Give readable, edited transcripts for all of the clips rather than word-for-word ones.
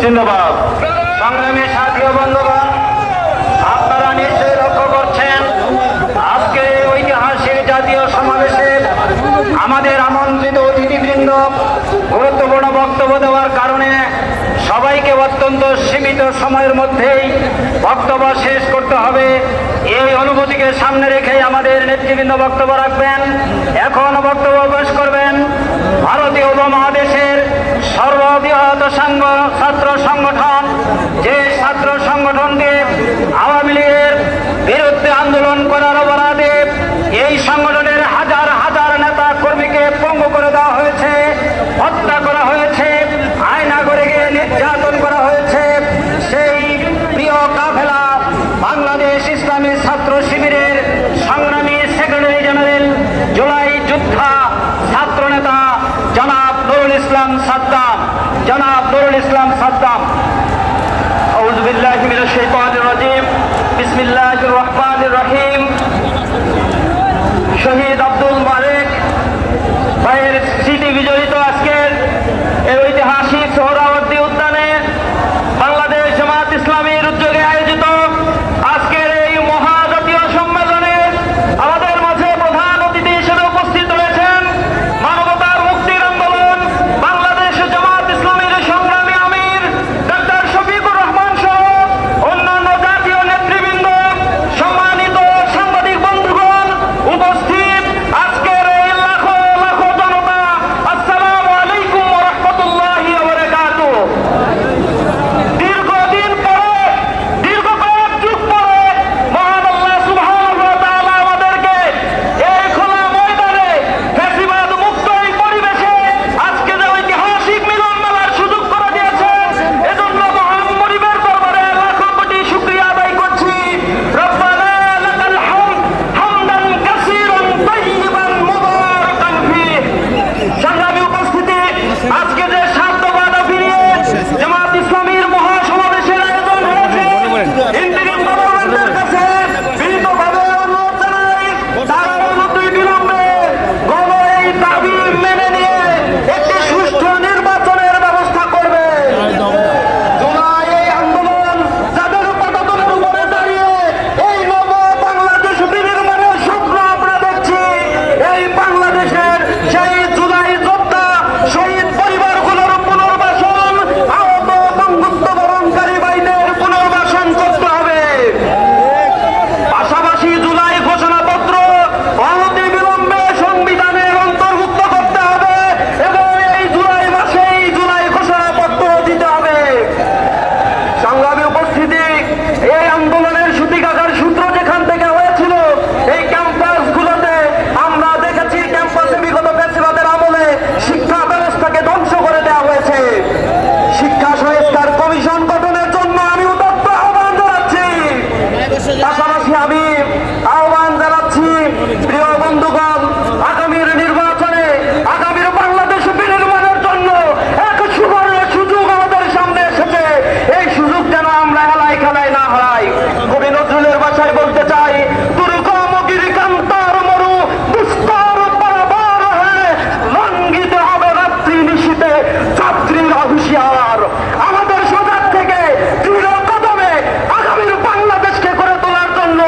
জিন্দাবাদ। সংগ্রামী সাথী ও বন্ধুগণ, আপনারা নিশ্চয়ই লক্ষ্য করছেন আজকের এই ঐতিহাসিক জাতীয় সমাবেশে আমাদের আমন্ত্রিত অতিথিবৃন্দ গুরুত্বপূর্ণ বক্তব্য দেওয়ার কারণে সবাইকে অত্যন্ত সীমিত সময়ের মধ্যেই বক্তব্য শেষ করতে হবে। এই অনুভূতিকে সামনে রেখেই আমাদের নেতৃবৃন্দ বক্তব্য রাখবেন। এখন বক্তব্য পেশ করবেন ভারতীয় উপমহাদেশের সর্ববৃহৎ ছাত্র সংগঠন, যে ছাত্র সংগঠনকে আওয়ামী লীগের বিরুদ্ধে আন্দোলন করার অপরাধে এই সংগঠনের হাজার হাজার নেতা কর্মীকে পঙ্গু করে দেওয়া হয়েছে, হত্যা করা হয়েছে, আয়না করে গিয়ে নির্যাতন করা হয়েছে। সেই প্রিয় কাফেলা বাংলাদেশ ইসলামী ছাত্র শিবিরের সংগ্রামী সেক্রেটারি জেনারেল, জুলাই যোদ্ধা ছাত্র নেতা জনাব নুরুল ইসলাম সাদ্দাম, জনাব নুরুল ইসলাম সাদ্দাম। আউযু বিল্লাহি মিনাশ শাইতানির রাজিম। বিসমিল্লাহির রহমানির রহিম। শহীদ আব্দুল মালেক ভাইয়ের স্মৃতি বিজড়িত আজকের এই ঐতিহাসিক সোহরাওয়ার্দী উদ্যানে বাংলাদেশ জামাত ইসলামীর উদ্যোগে আয়োজিত আজকের এই মহাজাতীয় সম্মেলনে আমাদের মাঝে প্রধান অতিথি হিসেবে উপস্থিত রয়েছেন মানবতার মুক্তির আন্দোলন বাংলাদেশ জামাত ইসলামীর সংগ্রামী আমির ডক্টর শফিকুর রহমান সহ অন্যান্য জাতীয় নেতৃবৃন্দ, সম্মানিত সাংবাদিক বন্ধুগণ, উপস্থিত আজকের এই লাখো লাখো জনতা, আসসালামু আলাইকুম ওয়া রাহমাতুল্লাহি ওয়া বারাকাতুহু। দীর্ঘদিন পরে, দীর্ঘ কয়েক যুগ পরে মহান আল্লাহ সুবহানাহু ওয়া তাআলা আমাদেরকে এই খোলা ময়দানে ফ্যাসিবাদ মুক্ত এই পরিবেশে আজকে যে ঐতিহাসিক মিলন মেলার সুযোগ করে দিয়েছেন, এজন্য মহান মনিবের দরবারে লাখো কোটি শুকরিয়া আদায় করছি। রব্বানা লাকাল হামদ হামদান কাসীরান তাইয়িবান মুবারাকান ফীহ। সংগ্রামী উপস্থিতি, আজকে যে সাধ্যবাধা ফিরিয়ে জামাত ইসলামীর মহাসমাবেশের আয়োজন হয়েছে, ইন্টিগ্রেট গভর্নমেন্টের কাছে বিনীতভাবে অনুরোধ জানাই, তারা অনতি বিলম্বে গণ এই দাবি মেনে নিয়ে একটি সুষ্ঠু নির্বাচনের ব্যবস্থা করবে। জুলাই এই আন্দোলন যাদের পদতলের উপরে দাঁড়িয়ে এই নব বাংলাদেশ বিনির্মাণের স্বপ্ন আমরা দেখছি, এই বাংলাদেশের সেই জুলাই যোদ্ধা শহীদ পরিবারগুলোর পুনর্বাসন, আহত বঙ্গত্ব বরণকারী ভাইদের পুনর্বাসন করতে হবে। পাশাপাশি জুলাই ঘোষণাপত্র অনতি বিলম্বে সংবিধানের অন্তর্ভুক্ত করতে হবে এবং এই জুলাই মাসেই জুলাই ঘোষণাপত্র দিতে হবে। সংগ্রামী উপস্থিতি, এই আন্দোলনের সূতিকাগার সূত্র যেখান থেকে হয়েছিল এই ক্যাম্পাসগুলোতে আমরা দেখেছি, ক্যাম্পাসে বিগত ফ্যাসিবাদের আমলে শিক্ষা ব্যবস্থাকে ধ্বংস করে দেওয়া হয়েছে। শিক্ষা সংস্কার কমিশন গঠনের জন্য আমি উদাত্ত আহ্বান জানাচ্ছি। পাশাপাশি আমি আহ্বান জানাচ্ছি, প্রিয় বন্ধুগণ, আগামীর নির্বাচনে, আগামীর বাংলাদেশ বিনির্মাণের জন্য এক সুবর্ণ সুযোগ আমাদের সামনে এসেছে। এই সুযোগ যেন আমরা হেলায় খেলায় না হারাই। কবি নজরুলের ভাষায় বলতে চাই, দুর্গম গিরিকান্তার মরু দুস্তর বরাবর হয়ে লঙ্ঘিতে হবে রাত্রি নিশীতে যাত্রীরা হুঁশিয়ার। আমাদের সজাগ থেকে দৃঢ় কদমে আগামীর বাংলাদেশকে গড়ে তোলার জন্য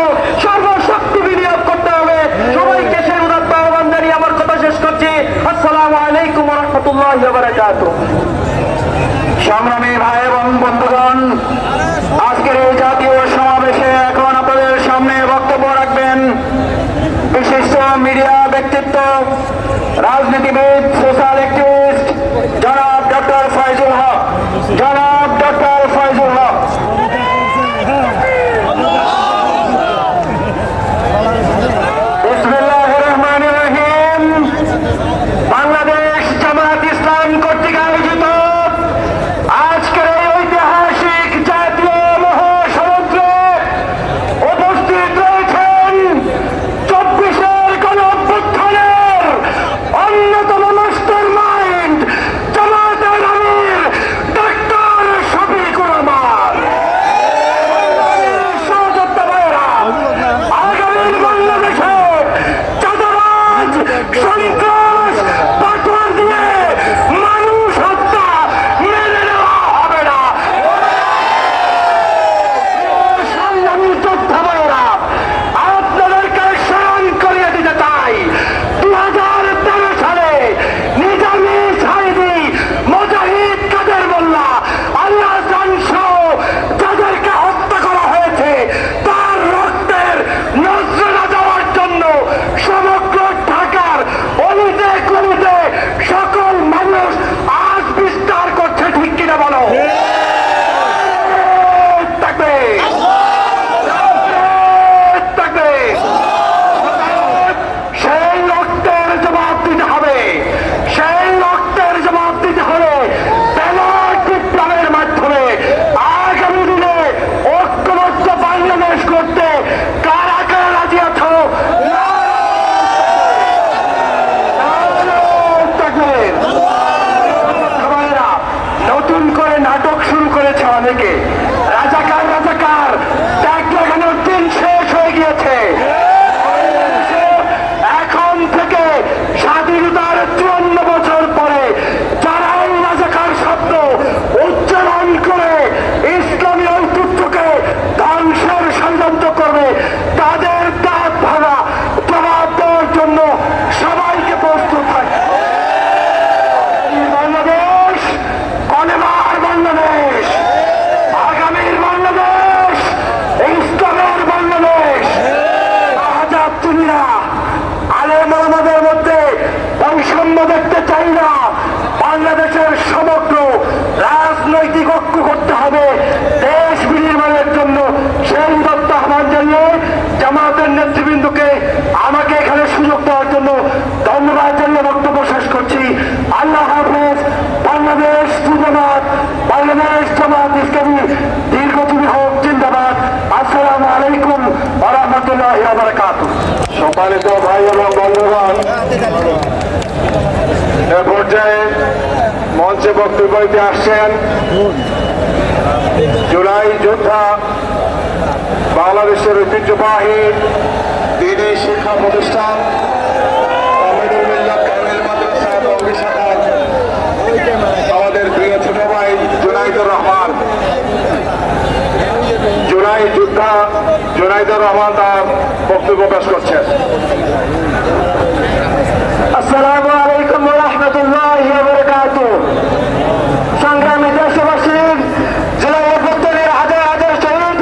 সর্বশক্তি বিনিয়োগ করতে হবে। সবাইকে সেই উদাত্ত আহ্বান জানিয়ে আমার কথা শেষ করছি। আসসালামু আলাইকুম ওয়া রাহমাতুল্লাহি ওয়া বারাকাতুহু। সংগ্রামী ভাই এবং বন্ধুগণ, আজকের এই জাতীয় সমাবেশে এখন আপনাদের সামনে বক্তব্য রাখবেন বিশিষ্ট মিডিয়া ব্যক্তিত্ব, রাজনীতিবিদ, সোশ্যাল অ্যাক্টিভিস্ট জনাব ডক্টর ফয়জুল হক। জনাব ডক্টর ফয়জুল হক। বিসমিল্লাহির রহমানির রহিম। বাংলাদেশ জামাত ইসলাম কর্তৃক আয়োজিত আজকের এই অনেকে রাজাকার রাজাকার ত্যাগ লাগানোর দিন শেষ হয়ে গিয়েছে। এখন থেকে স্বাধীনতার 54 বছর পরে যারা এই রাজাকার শব্দ উচ্চারণ করে ইসলামী ঐতিহ্যকে ধ্বংসের ষড়যন্ত্র করবে, তাদের দাঁত ভাঙা জবাব দেওয়ার জন্য সবাইকে প্রস্তুত থাকে। বাংলাদেশ কলেমার বাংলাদেশ, আগামীর বাংলাদেশ, ইসলামের বাংলাদেশ। আজাদ তুমিরা আলেম ওলামাদের মধ্যে বৈষম্য দেখতে চাই না। বাংলাদেশের সমগ্র রাজনৈতিক ঐক্য করতে হবে দেশ বিনির্মাণের জন্য। সেই দত্ত আহ্বান জানিয়ে জামাতের নেতৃবৃন্দকে আমাকে এখানে সুযোগ দেওয়ার জন্য ধন্যবাদ জানিয়ে বক্তব্য শেষ করছি। আল্লাহ হাফেজ। বাংলাদেশ জিন্দাবাদ, বাংলাদেশ জামাত ইসলামী দীর্ঘজীবী হোক, জিন্দাবাদ। আসসালামু আলাইকুম ওয়া রাহমাতুল্লাহি ওয়া বারাকাতুহু। সম্মানিত ভাই এবং বন্ধুগণ, এ পর্যায়ে মঞ্চে বক্তব্য দিতে আসছেন জুলাই যোদ্ধা, বাংলাদেশের ঐতিহ্যবাহী দ্বীনি শিক্ষা প্রতিষ্ঠান আমিনুল মিল্লাত কামিল মাদ্রাসা টঙ্গী শাখার আমাদের প্রিয় ছোট ভাই জুনাইদুর রহমান। জুলাই যোদ্ধা জুনাইদুর রহমান তার বক্তব্য পেশ করছেন। আসসালামু আলাইকুম ওয়া রাহমাতুল্লাহি ওয়া বারাকাতুহু। সংগ্রামী দেশবাসী, জুলাই অভ্যুত্থানের হাজার হাজার শহীদ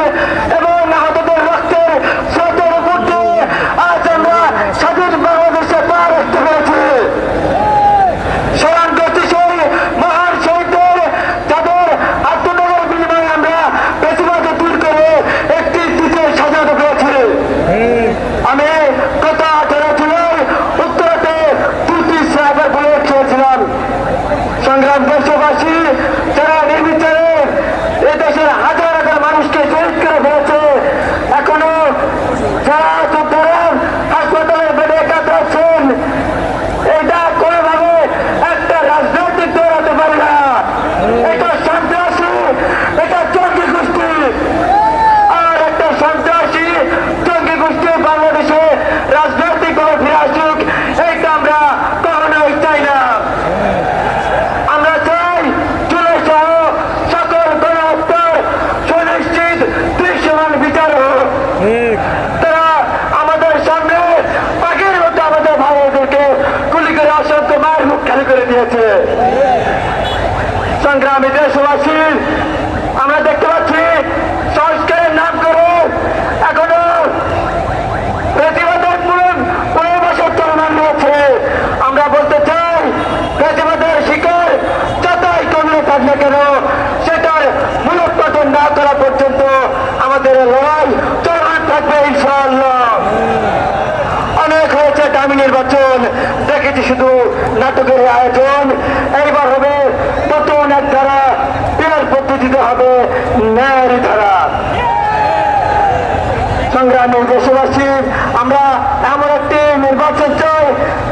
এবং আহতদের রক্তের স্রোতের উপর দিয়ে আজ আমরা স্বাধীন বাংলাদেশে পা রাখতে পেরেছি। স্মরণ করতে চাই মহান শহীদদের, যাদের আত্মত্যাগের বিনিময়ে আমরা বেশিরভাগ দূর করে একটি দ্বিতীয় স্বাধীনতা পেয়েছি। আমি গত 18 জুলাই উত্তরাতে দুটি সাইবার বুলেট খেয়েছিলাম। সংগ্রাম দেশবাসী, যারা নির্বিচারে এই দেশের হাজার হাজার মানুষকে শহীদ করে ফেলেছে, এখনো যারা যোদ্ধারা হাসপাতালের বেডে কাতরাচ্ছেন, এটা কোনোভাবে একটা রাজনৈতিক দল হতে পারে না। এটা সন্ত্রাসী, এটা জঙ্গি গোষ্ঠী। আর একটা সন্ত্রাসী জঙ্গি গোষ্ঠী বাংলাদেশে রাজনৈতিকভাবে ফিরে আসুক, এইটা আমরা কখনোই চাই না। আমরা চাই জুলাই সহ সকল গণহত্যার সুনিশ্চিত দৃশ্যমান বিচার হোক। তারা আমাদের সামনে পাখির মতো আমাদের ভাইদেরকে গুলি করে অসংখ্য মায়ের মুখ খালি করে দিয়েছে। সংগ্রামী দেশবাসী, আমরা দেখতে পাচ্ছি সংস্কারের নাম করে এখনো প্রতিবাদের পূর্বাভাসের চলমান রয়েছে। আমরা বলতে চাই, প্রতিবাদের শিকার যতই কমলে থাক না কেন, সেটার মূলোৎপাদন না করা পর্যন্ত আমাদের লড়াই চলমান থাকবে ইনশাআল্লাহ। অনেক হয়েছে দামি নির্বাচন, দেখেছি শুধু নাটকের আয়োজন। এইবার হবে নতুন এক ধারা, বিরাট পদ্ধতিতে হবে ন্যায়ের ধারা। সংগ্রামী দেশবাসী, আমরা এমন একটি নির্বাচন চাই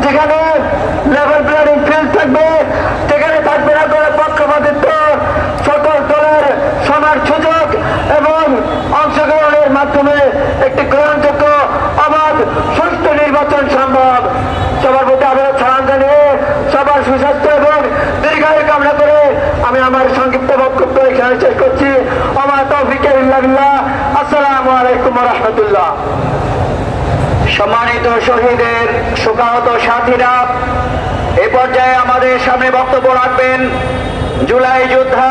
যেখানে লেভেল প্লেয়িং ফিল্ড থাকবে, যেখানে থাকবে না কোনো পক্ষপাতিত্ব, সকল দলের সমান সুযোগ এবং অংশগ্রহণের মাধ্যমে একটি গ্রহণযোগ্য অবাধ সুষ্ঠু নির্বাচন সম্ভব। সবার প্রতি আবারও সালাম জানিয়ে সবার সুস্বাস্থ্য এবং দীর্ঘায়ু কামনা করে আমি আমার সংক্ষিপ্ত বক্তব্য এখানে শেষ করছি। আমার তৌফিক ইল্লা বিল্লাহ। আসসালামু আলাইকুম ওয়া রাহমাতুল্লাহ। সম্মানিত শহীদের শোকাহত সাথীরা, এ পর্যায়ে আমাদের সামনে বক্তব্য রাখবেন জুলাই যোদ্ধা,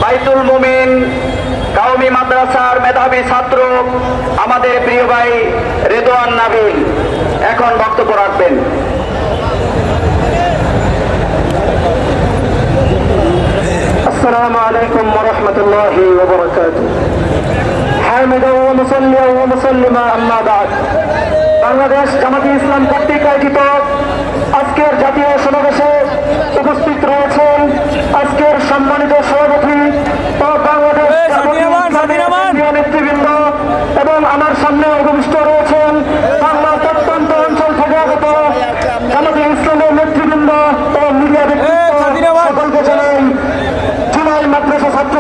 বাইতুল মুমিন কাওমি মাদ্রাসার মেধাবী ছাত্র আমাদের প্রিয় ভাই রেদওয়ান নাবিল এখন বক্তব্য রাখবেন। আসসালামু আলাইকুম ওয়া রাহমাতুল্লাহি ওয়া বারাকাতুহু। হামিদা ওয়া মুসাল্লিয়া ওয়া মুসাল্লিমা আম্মা বাদ। বাংলাদেশ জামাতে ইসলাম কর্তৃক আয়োজিত আজকের জাতীয় সমাবেশে উপস্থিত রয়েছেন আজকের সম্মানিত সভাপতি ও বাংলাদেশ নেতৃবৃন্দ এবং আমার সামনে উপবিষ্ট রয়েছেন বাংলা প্রত্যন্ত অঞ্চল থেকে আগত জামাতে ইসলামের নেতৃবৃন্দ ও মিডিয়া ব্যক্তিত্ব সকলকে জানাই জুলাই মাদ্রাসা ছাত্র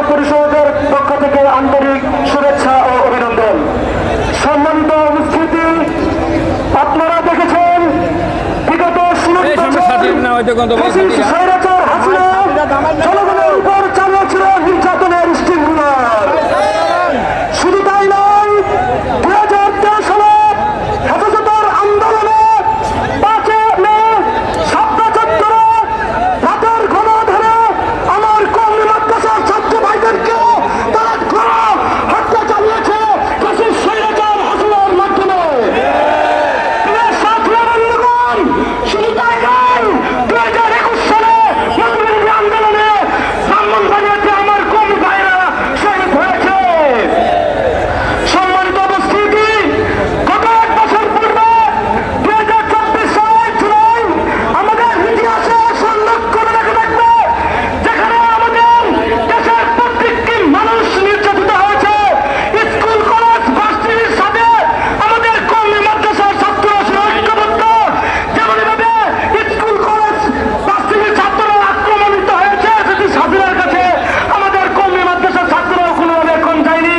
আন্তরিক শুভেচ্ছা ও অভিনন্দন। সম্মানিত উপস্থিতি, আপনারা দেখেছেন বিগত স্বৈরাচার হাসিনা জনগণের উপর চালিয়েছিল নির্যাতনের স্টিমুলার। শুধু তাই নয়, 2013 সালে হেফাজতের আন্দোলনে 5 মে শাপলা চত্বরে রাতের ঘন ধরে আমার কওমি মাদ্রাসার ছাত্র ভাইদেরকে তারা ঘোড়া হত্যা চালিয়েছে ফ্যাসিস্ট স্বৈরাচার হাসিনার মাধ্যমে। শুধু তাই নয়, 2021 সালে নতুন আন্দোলনে ব্রাহ্মণবাড়িয়াতে আমার কওমি ভাইরা শহীদ হয়েছে। সম্মানিত উপস্থিতি, গত 1 বছর পূর্বে 2024 সালের জুলাই আমাদের ইতিহাসে সংরক্ষণ রেখে থাকবে, যেখানে আমাদের দেশের প্রত্যেকটি মানুষ নির্যাতিত হয়েছে। স্কুল কলেজ ভার্সিটির সাথে আমাদের কওমি মাদ্রাসার ছাত্ররা ঐক্যবদ্ধ। যেমনভাবে স্কুল কলেজ ভার্সিটির ছাত্ররা আক্রমণিত হয়েছে, সেটি স্বাধীনের কাছে আমাদের কওমি মাদ্রাসার ছাত্ররাও কোনোভাবে এখন যায়নি।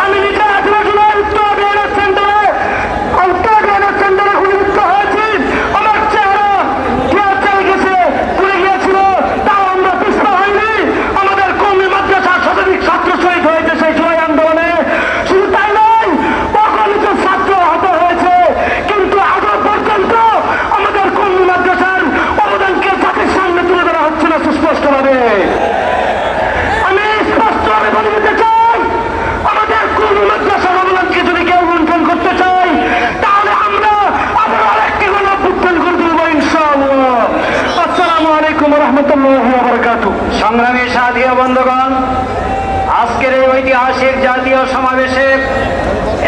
আমি নিজে আদিবাসীদের উত্তর বিহারের সেন্টারে গুলিবিদ্ধ হয়েছি। আমার চেহারা চলে গেছে, পুড়ে গিয়েছিল, তাও আমরা পিছপা হয়নি। আমাদের কওমি মাদ্রাসার শতাধিক ছাত্র শহীদ হয়েছে সেই জুলাই আন্দোলনে। শুধু তাই নয়, অগণিত ছাত্র আহত হয়েছে, কিন্তু আজও পর্যন্ত আমাদের কওমি মাদ্রাসার অবদানকে জাতির সামনে তুলে ধরা হচ্ছে না সুস্পষ্টভাবে। আমি স্পষ্টভাবে বলে দিতে চাই, আমাদের কওমি মাদ্রাসার অবদানকে যদি কেউ লুণ্ঠন করতে চাই, তাহলে আমরা আবার আরেকটি গণঅভ্যুত্থান করে তুলব ইনশাআল্লাহ। আসসালামু আলাইকুম ওয়া রাহমাতুল্লাহি ওয়া বারাকাতুহু। সংগ্রামী সাথী ও বন্ধুগণ, আজকের এই ঐতিহাসিক জাতীয় সমাবেশে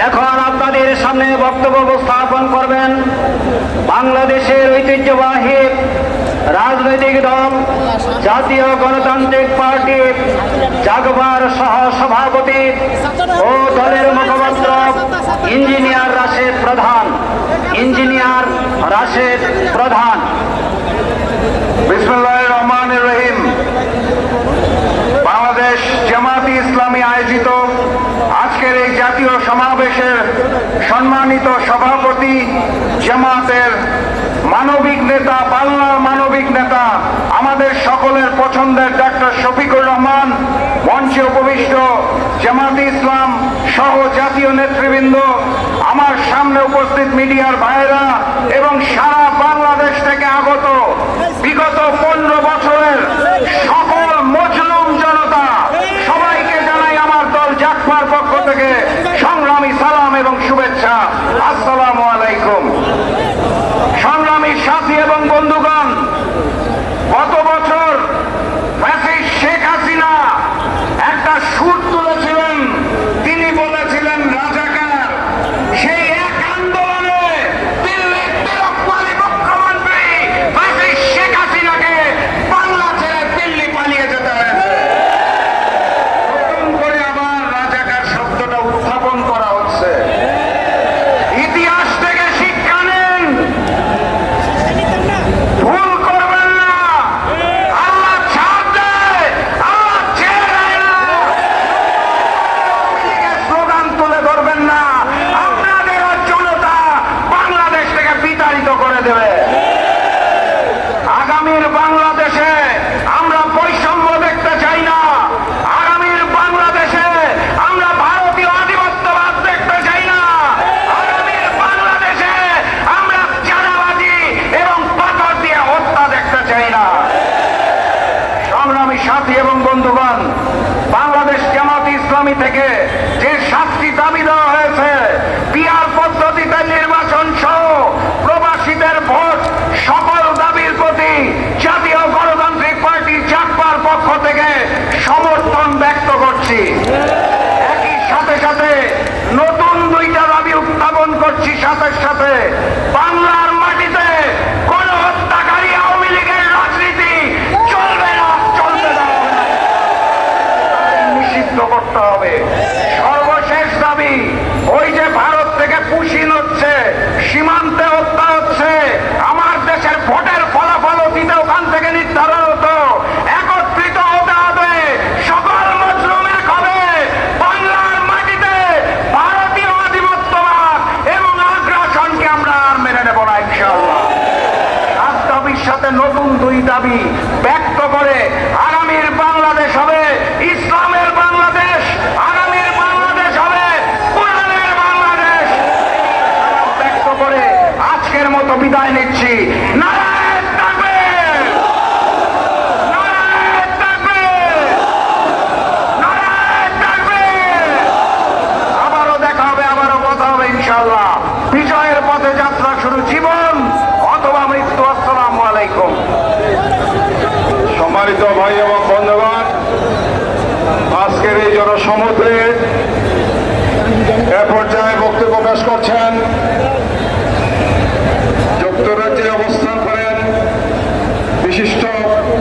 এখন আপনাদের সামনে বক্তব্য উপস্থাপন করবেন বাংলাদেশের ঐতিহ্যবাহী রাজনৈতিক দল জাতীয় গণতান্ত্রিক পার্টি জাগবার সহ সভাপতি ও দলের মুখপাত্র ইঞ্জিনিয়ার রাশেদ প্রধান। বিসমিল্লাহির রহমানির রহিম। বাংলাদেশ জামায়াতে ইসলামী আয়োজিত আজকের এই জাতীয় সমাবেশের সম্মানিত সভাপতি, জামায়াতের মানবিক নেতা, বাংলার মানবিক নেতা, আমাদের সকলের পছন্দের ডাক্তার শফিকুর রহমান, মঞ্চে উপবিষ্ট জামায়াতে ইসলাম সহ জাতীয় নেতৃবৃন্দ, আমার সামনে উপস্থিত মিডিয়ার ভাইয়েরা এবং সারা বাংলাদেশ থেকে আগত বিগত 15 বছরের সকল মজলুম জনতা, সবাইকে জানাই আমার দল জাগবার পক্ষ থেকে সংগ্রামী সালাম এবং শুভেচ্ছা। আসসালামু আলাইকুম। সংগ্রামী সাথী এবং বন্ধুগণ, গত বছর ফ্যাসিস্ট শেখ হাসিনা একটা সুর তুলেছিলেন, তিনি বলেছিলেন রাজাকার। সেই এক আন্দোলনে দিল্লির তিলকমালী মুখ্যমন্ত্রী ফ্যাসিস্ট শেখ হাসিনাকে বাংলা ছেড়ে দিল্লি পালিয়ে যেতে হয়েছে। নতুন করে আবার রাজাকার শব্দটা উত্থাপন করা হচ্ছে। ইতিহাস থেকে শিক্ষা নেন, ভুল করবেন না। আল্লাহ ছাড় দেয়, আল্লাহ ছেড়ে দেয় না। স্লোগান তুলে ধরবেন না, আপনাদের জনতা বাংলাদেশ থেকে বিতাড়িত করে দেবে। আগামীর বাংলাদেশে আমরা বৈষম্য দেখতে চাই না। আগামীর বাংলাদেশে আমরা ভারতীয় আধিপত্যবাদ দেখতে চাই না। আগামীর বাংলাদেশে আমরা চাঁদাবাজি এবং পাথর দিয়ে হত্যা দেখতে চাই না। সংগ্রামী সাথী এবং বন্ধুগণ, বাংলাদেশ জামায়াতে ইসলামী থেকে যে 7টি দাবি দেওয়া হয়েছে, পিআর পদ্ধতিতে নির্বাচন সহ প্রবাসীদের ভোট, সকল দাবির প্রতি জাতীয় গণতান্ত্রিক পার্টি জাগবার পক্ষ থেকে সমর্থন ব্যক্ত করছি। একই সাথে সাথে নতুন 2টা দাবি উত্থাপন করছি। সাথে বাংলার মাটিতে কোন হত্যাকারী আওয়ামী লীগের রাজনীতি চলবে না, চলতে দেওয়া হবে না, নিষিদ্ধ করতে হবে। সর্বশেষ দাবি, ওই যে ভারত থেকে পুশিন হচ্ছে, সীমান্তে হত্যা হচ্ছে, আমার দেশের ভোটের ফলাফল অতীতে ওখান থেকে নির্ধারণ হতো। একত্রিত হতে হবে, সকল মজলুম এক হবে, বাংলা জনসমুদ্রে এ পর্যায়ে বক্তব্য পেশ করছেন যুক্তরাজ্যে অবস্থান করেন বিশিষ্ট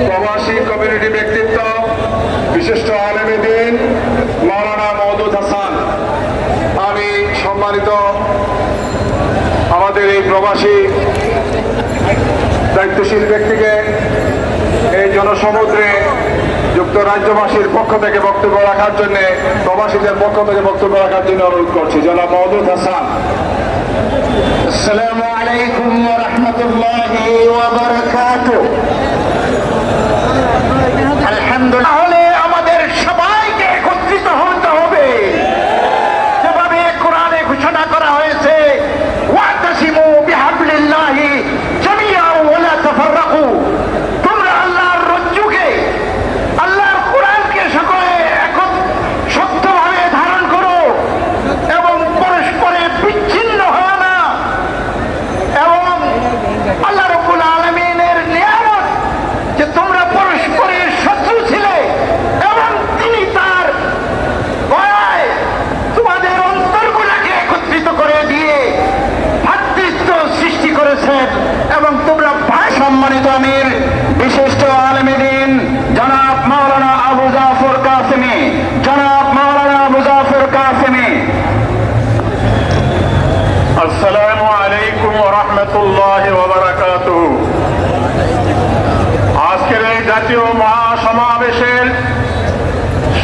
প্রবাসী কমিউনিটি ব্যক্তিত্ব বিশিষ্ট আলেম দ্বীন মাওলানা মওদুদ হাসান। আমি সম্মানিত আমাদের এই প্রবাসী দায়িত্বশীল ব্যক্তিকে এই জনসমুদ্রে যুক্তরাজ্যবাসীর পক্ষ থেকে বক্তব্য রাখার জন্য, প্রবাসীদের পক্ষ থেকে বক্তব্য রাখার জন্য অনুরোধ করছি জনাব মওদুদ হাসান। আসসালামু আলাইকুম ওয়া রাহমাতুল্লাহি ওয়া বারাকাতুহু। আলহামদুলিল্লাহ। তাহলে আমাদের সবাইকে একত্রিত হতে হবে, যেভাবে কোরআনে ঘোষণা করা হয়েছে ওয়াতাসিমু বিহাবলিল্লাহি জামিআন ওয়া লা তাফাররাকু। তোমরা আল্লাহর রজ্জুকে, আল্লাহর কোরআনকে সকলে শক্তভাবে ধারণ করো এবং পরস্পরে বিচ্ছিন্ন হয় না। এবং আল্লাহ রাব্বুল আলামিনের নিয়ামত যে তোমরা পরস্পরের শত্রু ছিলে এবং তিনি তার দয়ায় তোমাদের অন্তরগুলোকে একত্রিত করে দিয়ে ভ্রাতৃত্ব সৃষ্টি করেছেন এবং তোমরা ভাই। সম্মানিত আমির বিশিষ্ট আলেম দ্বীন জনাব মাওলানা আবু জাফর কাসেমী, জনাব মাওলানা আবু জাফর কাসেমী। আসসালামু আলাইকুম ওয়া রাহমাতুল্লাহি ওয়া বারাকাতুহু। আজকের এই জাতীয় মহাসমাবেশের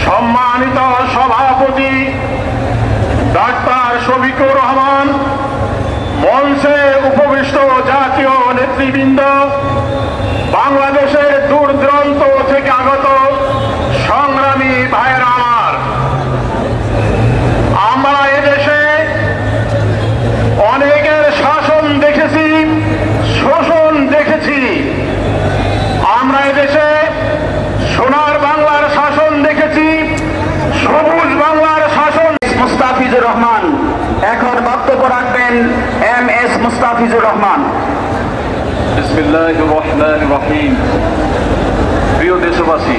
সম্মানিত সভাপতি ডাক্তার শফিকুর রহমান, মঞ্চে উপবিষ্ট জাতীয় নেতৃবৃন্দ, বাংলাদেশের দূর দূরান্ত থেকে আগত সংগ্রামী ভাইয়েরা আমার, আমরা এদেশে অনেকের শাসন দেখেছি, শোষণ দেখেছি। আমরা এদেশে সোনার বাংলার শাসন দেখেছি, সবুজ বাংলার শাসন। মুস্তাফিজুর রহমান এখন বক্তব্য রাখবেন MS মুস্তাফিজুর রহমান। বিসমিল্লাহির রহমানির রহিম। প্রিয় দেশবাসী,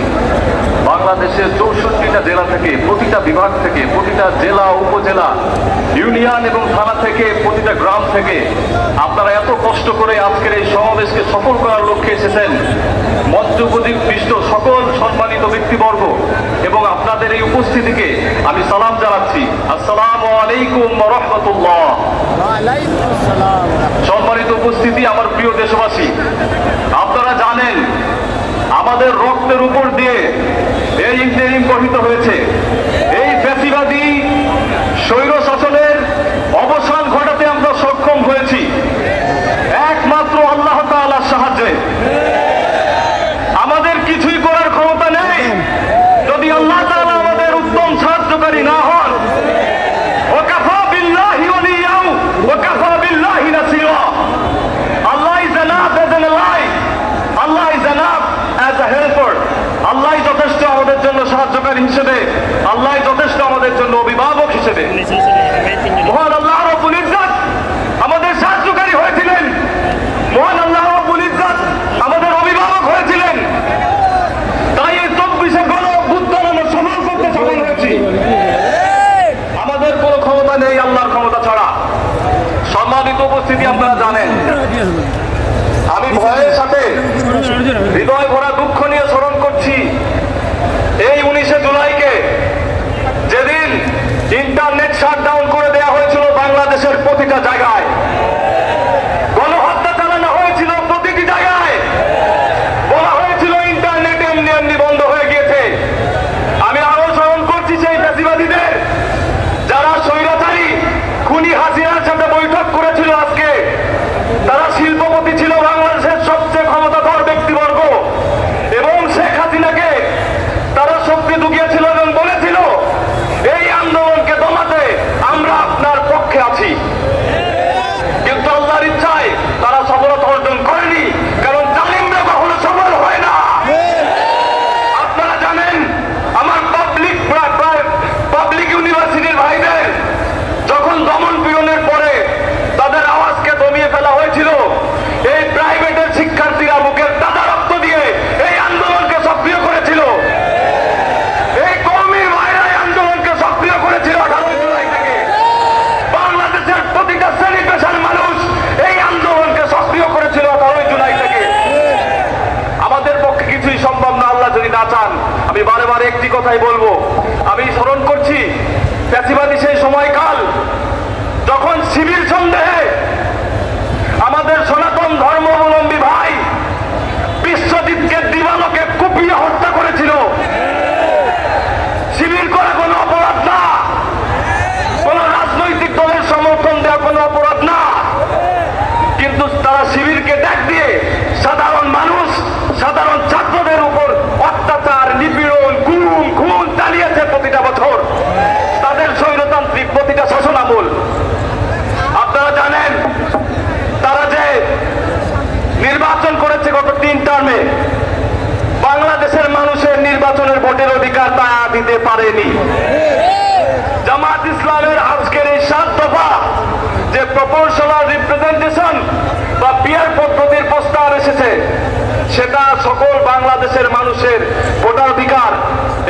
বাংলাদেশের 64টা জেলা থেকে, প্রতিটা বিভাগ থেকে, প্রতিটা জেলা উপজেলা ইউনিয়ন এবং থানা থেকে, প্রতিটা গ্রাম থেকে আপনারা এত কষ্ট করে আজকের এই সমাবেশকে সফল করার লক্ষ্যে এসেছেন। মঞ্চ উপবিষ্ট সকল সম্মানিত ব্যক্তিবর্গ এবং আপনাদের এই উপস্থিতিকে আমি সালাম জানাচ্ছি। আসসালামু আলাইকুম ওয়া রাহমাতুল্লাহ। সম্মানিত উপস্থিতি, আমার প্রিয় দেশবাসী, আপনারা জানেন আমাদের রক্তের উপর দিয়ে এই ইন্টারিম গঠিত হয়েছে। এই ফ্যাসিবাদী স্বৈর শাসনের অবসান ঘটাতে আমরা সক্ষম হয়েছি একমাত্র আল্লাহ তাআলার সাহায্যে। আমাদের কিছুই করার ক্ষমতা নেই যদি আল্লাহ তাআলা আমাদের উত্তম সাহায্যকারী না হন। ওয়াকাফা বিল্লাহি ওয়ালিয়াও ওয়াকাফা বিল্লাহি নাসিরা। Allah is enough as an ally, Allah is enough as a helper. Allah যথেষ্ট আমাদের জন্য সাহায্যকারী হিসেবে, আল্লাহ যথেষ্ট আমাদের জন্য অভিভাবক হিসেবে। মহান আল্লাহ রাব্বুল ইজ্জত আমাদের সাহায্যকারী হয়েছিলেন, মহান আল্লাহ রাব্বুল ইজ্জত আমাদের অভিভাবক হয়েছিলেন। তাই এই 24শে গণ-অভ্যুত্থান আমরা সফল করতে সফল হয়েছি। আমাদের কোনো ক্ষমতা নেই আল্লাহর ক্ষমতা ছাড়া। সম্মানিত উপস্থিতি, আপনারা জানেন আমি ভয়ের সাথে হৃদয় ভরা দুঃখ নিয়ে স্মরণ করছি এই 19শে জুলাইকে, যেদিন ইন্টারনেট শাটডাউন করে দেওয়া হয়েছিল বাংলাদেশের প্রতিটা জায়গায়, গণহত্যা চালানো হয়েছিল প্রতিটি জায়গায়, বলা হয়েছিল ইন্টারনেট এমনি এমনি বন্ধ হয়ে গিয়েছে। আমি আরো স্মরণ করছি সেই ফ্যাসিবাদীদের যারা স্বৈরাচারী খুনি হাসিনার সাথে বৈঠক করেছিল। আজকে তারা শিল্পপতি ছিল, বাংলাদেশের সবচেয়ে ক্ষমতাধর ব্যক্তিবর্গ। আমি স্মরণ করছি ফ্যাসিবাদী সেই সময়কাল যখন শিবির সন্দেহে আমাদের সনাতন ধর্মাবলম্বী ভাই বিশ্বজিৎকে দিবালোকে কুপিয়ে হত্যা করেছিল। শিবির করা কোনো অপরাধ না, কোন রাজনৈতিক দলের সমর্থন দেওয়া কোনো অপরাধ না, কিন্তু তারা শিবিরকে ডাক দিয়ে সাধারণ মানুষ, সাধারণ ছাত্রদের উপর অত্যাচার, নিপীড়ন, খুন চালিয়েছে প্রতিটা বছর। তাদের স্বৈরতান্ত্রিক প্রতিটা শাসনামল। আপনারা জানেন তারা যে নির্বাচন করেছে গত 3 টার্মে, বাংলাদেশের মানুষের নির্বাচনের ভোটের অধিকার তা দিতে পারেনি। জামাত ইসলামের আজকের এই 7 দফা যে প্রপোর্শনাল রিপ্রেজেন্টেশন বা পিয়ার পদ্ধতির প্রস্তাব এসেছে, সেটা সকল বাংলাদেশের মানুষের ভোটাধিকার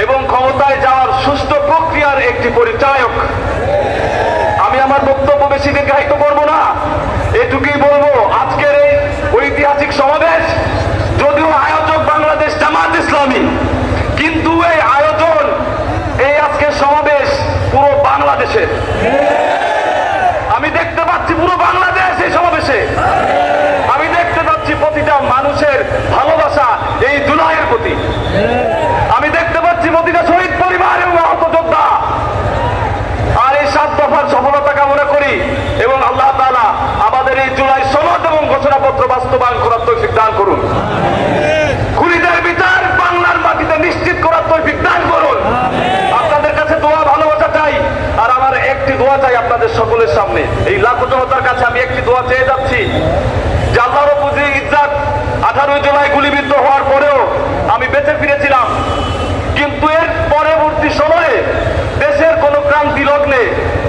এবং ক্ষমতায় যাওয়ার সুষ্ঠু প্রক্রিয়ার একটি পরিচায়ক। আমি আমার বক্তব্য বেশি দীর্ঘায়িত করব না, এটুকুই বলবো, আজকের এই ঐতিহাসিক সমাবেশ যদিও আয়োজক বাংলাদেশ জামাত ইসলামী, কিন্তু এই আয়োজন, এই আজকের সমাবেশ পুরো বাংলাদেশের। আমি দেখতে পাচ্ছি পুরো বাংলাদেশ এই সমাবেশে। আমি দেখতে পাচ্ছি প্রতিটা মানুষের ভালোবাসা এই জুলাইয়ের প্রতি। আমি দেখতে পাচ্ছি প্রতিটা শহীদ পরিবার এবং আহত যোদ্ধা। আর এই 7 দফার সফলতা কামনা করি এবং আল্লাহ তাআলা আমাদের এই জুলাই সনদ এবং ঘোষণাপত্র বাস্তবায়ন করার তৌফিক দান করুন। খুনিদের বিচার বাংলার মাটিতে নিশ্চিত করার তৌফিক দান করুন। আপনাদের কাছে দোয়া, ভালোবাসা চাই। আর আমার একটি দোয়া চাই আপনাদের সকলের সামনে, এই লাখো জনতার কাছে আমি একটি দোয়া চেয়ে যাচ্ছি যে আল্লাহ রব্বুল ইজ্জত 18 জুলাই গুলিবিদ্ধ হওয়ার পরেও আমি বেঁচে ফিরেছিলাম, কিন্তু এর পরবর্তী সময়ে দেশের কোনো ক্রান্তি লগ্নে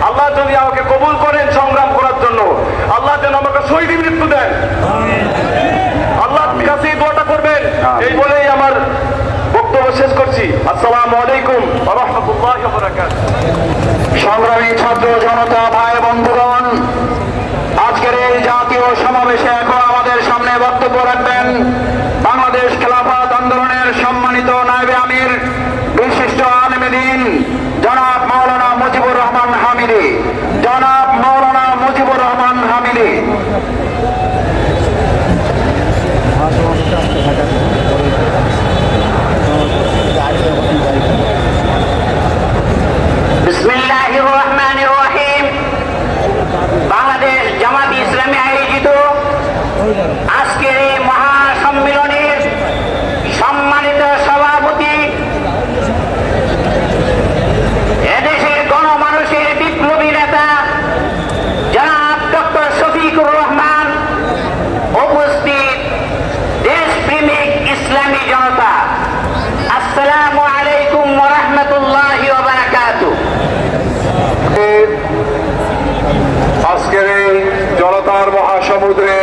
আল্লাহ যদি আমাকে কবুল করেন সংগ্রাম করার জন্য, আল্লাহ যেন আমাকে শহীদ মৃত্যু দেন। আল্লাহর কাছে এই দোয়াটা করবেন, এই বলেই আমার বক্তব্য শেষ করছি। আসসালামু আলাইকুম ওয়া রাহমাতুল্লাহি ওয়া বারাকাতুহু। সংগ্রামী ছাত্র জনতা ভাই বন্ধুগণ, আজকের এই জাতীয় সমাবেশে এখন আমাদের সামনে বক্তব্য রাখবেন বাংলাদেশ খেলাফত আন্দোলনের সম্মানিত নায়েবে আমির, বিশিষ্ট আলেমে দ্বীন জনাব মাওলানা মুজিবুর রহমান হামিদি। জনাব মাওলানা মুজিবুর রহমান হামিদি। বিসমিল্লাহির রহমানির রহিম। বাংলাদেশ জামাত ইসলামী আয়োজিত আজকের এই মহাসম্মেলনের সম্মানিত সভাপতি, এদেশের গণমানুষের বিপ্লবী নেতা জনাব ডক্টর শফিকুর রহমান, উপস্থিত দেশপ্রেমিক ইসলামী জনতা, আসসালামু আলাইকুম ওয়া রাহমাতুল্লাহি ওয়া বারাকাতুহু। আজকের এই জনতার মহাসমুদ্রে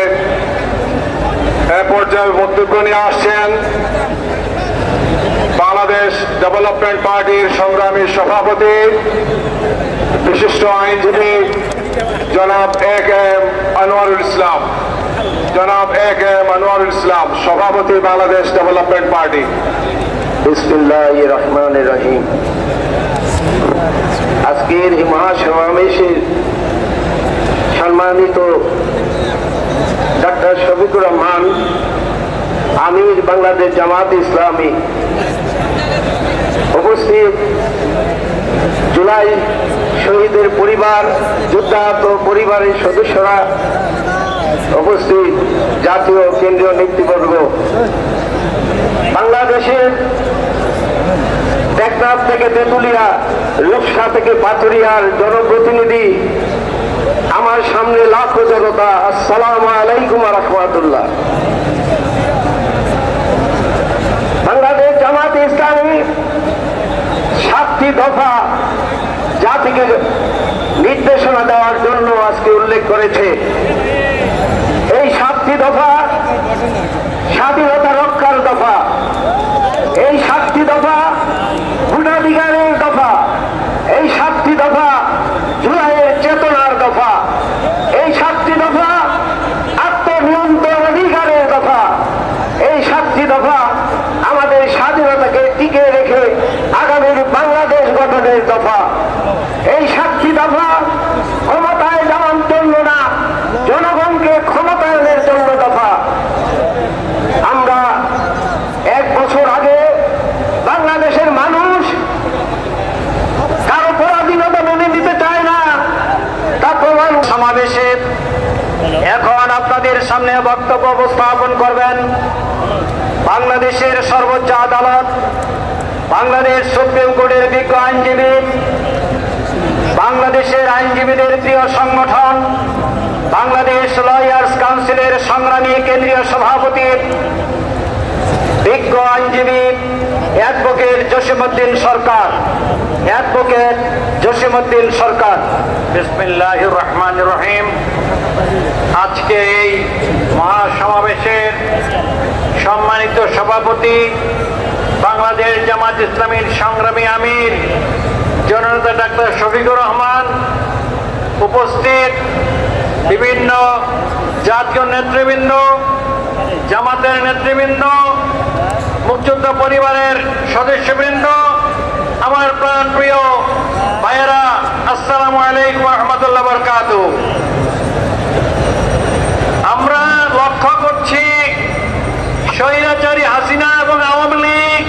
পর্যায়ে বক্তব্য নিয়ে আসছেন বাংলাদেশ ডেভেলপমেন্ট পার্টির সংগ্রামী সভাপতি, বিশিষ্ট আইনজীবী জনাব A.K.M. আনোয়ারুল ইসলাম। জনাব A.K.M. আনোয়ারুল ইসলাম, সভাপতি বাংলাদেশ ডেভেলপমেন্ট পার্টি। বিসমিল্লাহির রহমানির রহিম। আজকের এই মহাসমাবেশের সম্মানিত ডাক্তার শফিকুর রহমান, আমির বাংলাদেশ জামাত ইসলামী, উপস্থিত জুলাই শহীদের পরিবার, যোদ্ধাহত পরিবারের সদস্যরা, উপস্থিত জাতীয় কেন্দ্রীয় নেতৃবর্গ, বাংলাদেশের টেকনাফ থেকে তেঁতুলিয়া, রূপসা থেকে পাথুরিয়ার জনপ্রতিনিধি, আমার সামনে লাখো জনতা, আসসালামু আলাইকুম ওয়া রাহমাতুল্লাহ। বাংলাদেশ জামাত ইসলামী 7টি দফা জাতিকে নির্দেশনা দেওয়ার জন্য আজকে উল্লেখ করেছে। এই 7টি দফা স্বাধীনতা রক্ষার দফা, এই 7টি দফা ভোটাধিকারের দফা, এই 7টি দফা জুলাইয়ের চেতনার দফা, এই 7টি দফা আত্মনিয়ন্ত্রণ অধিকারের দফা, এই 7টি দফা আমাদের স্বাধীনতাকে টিকে রেখে আগামীর বাংলাদেশ গঠনের দফা। এই 7টি দফা ক্ষমতায় যাওয়ার জন্য না, জনগণকে ক্ষমতায়নের জন্য দফা। আমরা 1 বছর আগে বাংলাদেশের মানুষ কারো পরাধীনতা মেনে নিতে চায় না, তা প্রমাণ সমাবেশে এখন আপনাদের সামনে বক্তব্য উপস্থাপন করবেন বাংলাদেশের সর্বোচ্চ আদালত, বাংলাদেশ সুপ্রিম কোর্টের বিজ্ঞ আইনজীবী, বাংলাদেশের আইনজীবীদের প্রিয় সংগঠন বাংলাদেশ লয়ার্স কাউন্সিলের সংগ্রামী কেন্দ্রীয় সভাপতি, বিজ্ঞ আইনজীবী অ্যাডভোকেট জসিমউদ্দিন সরকার। অ্যাডভোকেট জসিমউদ্দিন সরকার। বিসমিল্লাহির রহমানির রহিম। আজকে এই মহাসমাবেশের সম্মানিত সভাপতি, বাংলাদেশ জামাত ইসলামীর সংগ্রামী আমির জননেতা ডাক্তার শফিকুর রহমান, উপস্থিত বিভিন্ন জাতীয় নেতৃবৃন্দ, জামাতের নেতৃবৃন্দ, মুক্তিযোদ্ধা পরিবারের সদস্যবৃন্দ, আমার প্রাণ প্রিয় ভাইয়েরা, আসসালামু আলাইকুম ওয়া রাহমাতুল্লাহি ওয়া বারাকাতুহু। আমরা লক্ষ্য করছি স্বৈরাচারী হাসিনা এবং আওয়ামী লীগ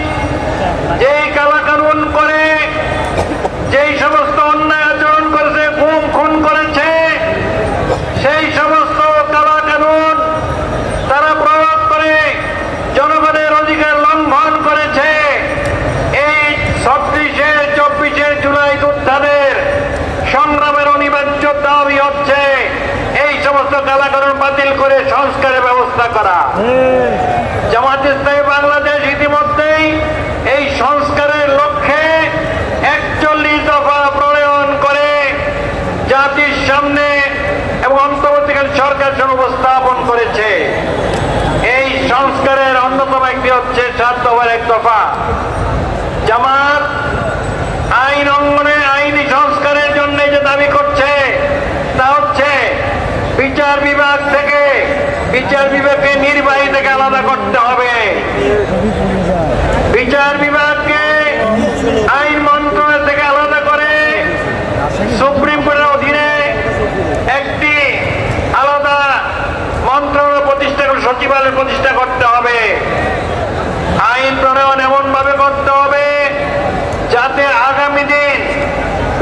যেই কালাকানুন করে, যেই সমস্ত অন্যায় আচরণ করেছে, গুম খুন করেছে, সেই সমস্ত কালাকানুন তারা প্রয়োগ করে জনগণের অধিকার লঙ্ঘন করেছে। এই 24 জুলাই উত্থানের সংগ্রামের অনিবার্য দাবি হচ্ছে এই সমস্ত কালাকানুন বাতিল করে সংস্কারের ব্যবস্থা করা। জামাত ইসলামী বাংলাদেশ ইতিমধ্যেই এই সংস্কারের লক্ষ্যে 41 দফা প্রণয়ন করে জাতির সামনে এবং অন্তর্বর্তীকালীন সরকার সামনে উপস্থাপন করেছে। এই সংস্কারের অন্যতম একটি হচ্ছে 7 দফার 1 দফা। জামাত আইন অঙ্গনে আইনি সংস্কারের জন্য যে দাবি করছে তা হচ্ছে বিচার বিভাগ থেকে, বিচার বিভাগকে নির্বাহী থেকে আলাদা করতে হবে। বিচার বিভাগকে আইন মন্ত্রণালয় থেকে আলাদা করে সুপ্রিম কোর্টের অধীনে একটি আলাদা মন্ত্রণালয় প্রতিষ্ঠা করে সচিবালয় প্রতিষ্ঠা করতে হবে। আইন প্রণয়ন এমন ভাবে করতে হবে যাতে আগামী দিন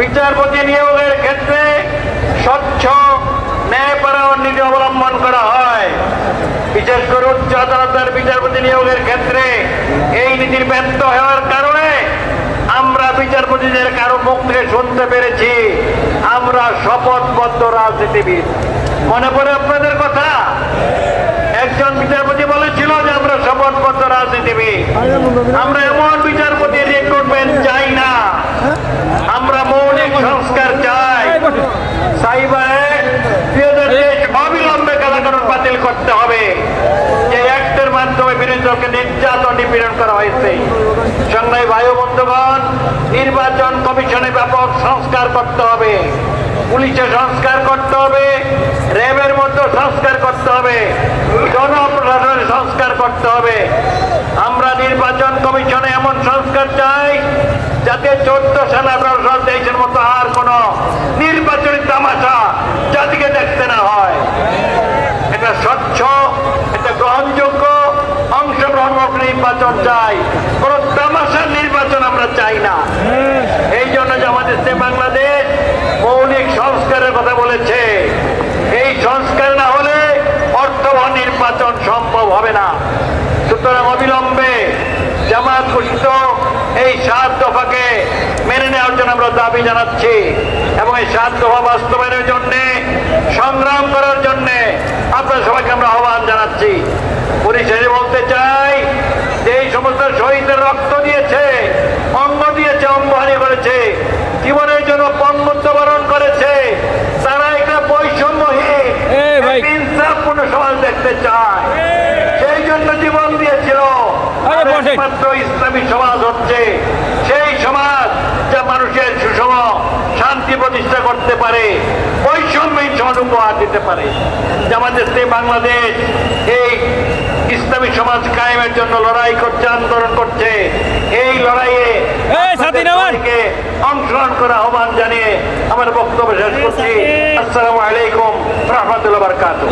বিচারপতি নিয়োগের ক্ষেত্রে স্বচ্ছ ন্যায়পরায়ণ নীতি অবলম্বন করা হয়। বিশেষ করে উচ্চ আদালতের বিচারপতি নিয়োগের ক্ষেত্রে এই নীতির ব্যর্থ হওয়ার কারণে আমরা বিচারপতিদের কারো মুখ থেকে শুনতে পেরেছি আমরা শপথবদ্ধ রাজনীতিবিদ। মনে পড়ে আপনাদের কথা? একজন বিচারপতি বলেছিল যে আমরা শপথবদ্ধ রাজনীতিবিদ। আমরা এমন বিচারপতি রিক্রুটমেন্ট চাই না, আমরা মৌলিক সংস্কার চাই। সাইবার অবিলম্বে কালাকানুন বাতিল করতে হবে, যে অ্যাক্টের মাধ্যমে বিরোধী দলকে নির্যাতন নিপীড়ন করা হয়েছে। সংগ্রামী ভাই ও বন্ধুগণ, নির্বাচন কমিশনে ব্যাপক সংস্কার করতে হবে, পুলিশে সংস্কার করতে হবে, র্যাবের মধ্যে সংস্কার করতে হবে, জনপ্রশাসনের সংস্কার করতে হবে। আমরা নির্বাচন কমিশনে এমন সংস্কার চাই যাতে 14 সাল 18 সাল 23-এর মতো আর কোন নির্বাচনী তামাশা জাতিকে দেখতে না হয়। এটা স্বচ্ছ, এটা গ্রহণযোগ্য, অংশগ্রহণমূলক নির্বাচন চাই, কোন তামাশার নির্বাচন আমরা চাই না। এই জন্য জামাত ইসলামী বাংলাদেশ মৌলিক সংস্কারের কথা বলেছে। এই সংস্কার না হলে অর্থবহ নির্বাচন সম্ভব হবে না। সুতরাং অবিলম্বে জামাত ঘোষিত এই 7 দফাকে মেনে নেওয়ার জন্য আমরা দাবি জানাচ্ছি এবং এই 7 দফা বাস্তবায়নের জন্য সংগ্রাম করার জন্য আপনাদের সবাইকে আমরা আহ্বান জানাচ্ছি। পরিশেষে বলতে চাই যে এই সমস্ত শহীদের রক্ত দিয়েছে, অঙ্গ দিয়েছে, অঙ্গহানি করেছে, জীবনের জন্য পঙ্গুত্ব বরণ করেছে, তারা একটা বৈষম্যহীন ইনসাফপূর্ণ সমাজ দেখতে চায়, সেই জন্য জীবন দিয়েছিল। একমাত্র ইসলামী সমাজ হচ্ছে সেই সমাজ যা মানুষের সুষম শান্তি প্রতিষ্ঠা করতে পারে, বৈষম্যহীন সমাজ উপহার দিতে পারে। জামাত ইসলামী বাংলাদেশ এই ইসলামী সমাজ কায়েমের জন্য লড়াই করছে, আন্দোলন করছে। এই লড়াইয়ে আপনাদেরকে অংশগ্রহণ করা আহ্বান জানিয়ে আমার বক্তব্য শেষ করছি। আসসালামু আলাইকুম রহমতুল্লাহ বারকাতুহু।